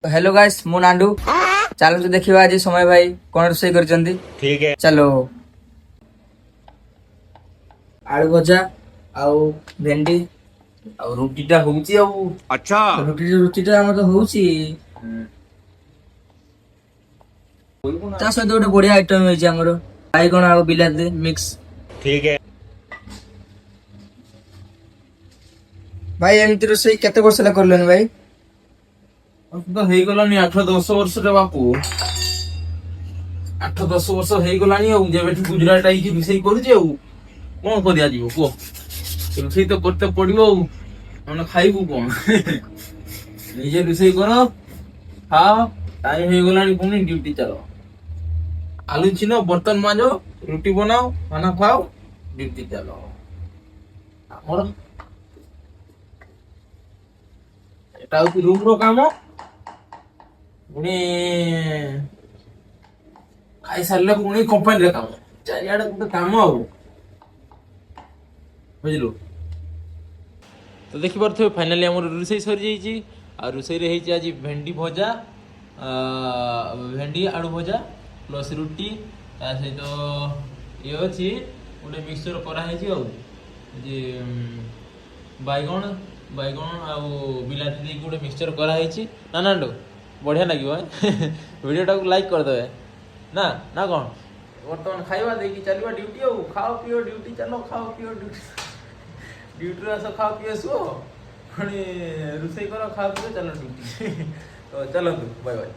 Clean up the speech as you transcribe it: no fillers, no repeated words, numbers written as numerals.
Hello guys मु नांडू चलो देखिबा आज समय भाई कोन रोषेई करचंदी। ठीक है। चलो आलू भजा आउ भेंडी आउ रुटीटा होउची आउ अच्छा। रुटीटा हम तो होउची ता सହିତ ଗୋଟେ ବଢିଆ ଆଇଟम ହେଇଛି ଆମର ବାଇଗଣ ଆଉ ବିଲାତି ମିକ୍ସ। ठीक है। ଭାଇ ଏମିତି ରୋଷେଇ କେତେ ବର୍ଷ ହେଲା କରଲେନି ଭାଇ? ତ ହେଇଗଲାଣି 8-10 ବର୍ଷରେ ବାପୁ। 8-10 ବର୍ଷ ହେଇଗଲାଣି ଆଉ ଯେବେଠୁ ଗୁଜୁରାଟ ଆଇକି ରୋଷେଇ କରୁଛି ଆଉ କଣ କରିବା ଯିବ କୁହ। ରୋଷେଇ ତ କରତେ ପଡିବ ଆଉ ଆମେ ଖାଇବୁ କଣ। ନିଜେ ରୋଷେଇ କର ଖାଅ ଟାଇମ ହେଇଗଲାଣି ପୁଣି ଡ୍ୟୁଟି ଚାଲ। ଆଲୁ ଛିନ ବର୍ତ୍ତନ ମାଜ ରୁଟି ବନାଅ ଖାନା ଖାଅ ଡ୍ୟୁଟି ଚାଲ। ଆମର এটা হচ্ছে রুম র কাম পুଣି ଖାଇସାରିଲେ ପୁଣି କମ୍ପାନୀରେ କାମ ଚାରିଆଡେ ଗୋଟେ କାମ ଆଉ ବୁଝିଲୁ। ତ ଦେଖିପାରୁଥିବେ ଫାଇନାଲି ଆମର ରୋଷେଇ ସରିଯାଇଛି ଆଉ ରୋଷେଇରେ ହେଇଛି ଆଜି ଭେଣ୍ଡି ଭଜା ଭେଣ୍ଡି ଆଳୁ ଭଜା ପ୍ଲସ୍ ରୁଟି ତା ସହିତ ଇଏ ଅଛି ଗୋଟେ ମିକ୍ସଚର କରାହେଇଛି ଆଉ ଯେ ବାଇଗଣ ବାଇଗଣ ଆଉ ବିଲାତି ଦେଇକି ଗୋଟେ ମିକ୍ସଚର କରାହେଇଛି ନା ନାଣ୍ଡୁ ବଢ଼ିଆ ଲାଗିବ। ଭିଡ଼ିଓଟାକୁ ଲାଇକ୍ କରିଦେବେ ନା ନା କ'ଣ। ବର୍ତ୍ତମାନ ଖାଇବା ଦେଇକି ଚାଲିବା ଡ୍ୟୁଟି ଆଉ ଖାଅ ପିଅ ଡ୍ୟୁଟି ଚାଲ ଖାଅ ପିଅ ଡ୍ୟୁଟି ଡ୍ୟୁଟିରୁ ଆସ ଖାଅ ପିଅ ଶୁଅ ପୁଣି ରୋଷେଇ କର ଖାଅ ପିଅ ଚାଲ ଡ୍ୟୁଟି। ତ ଚାଲନ୍ତୁ ବାଏ ବାଏ।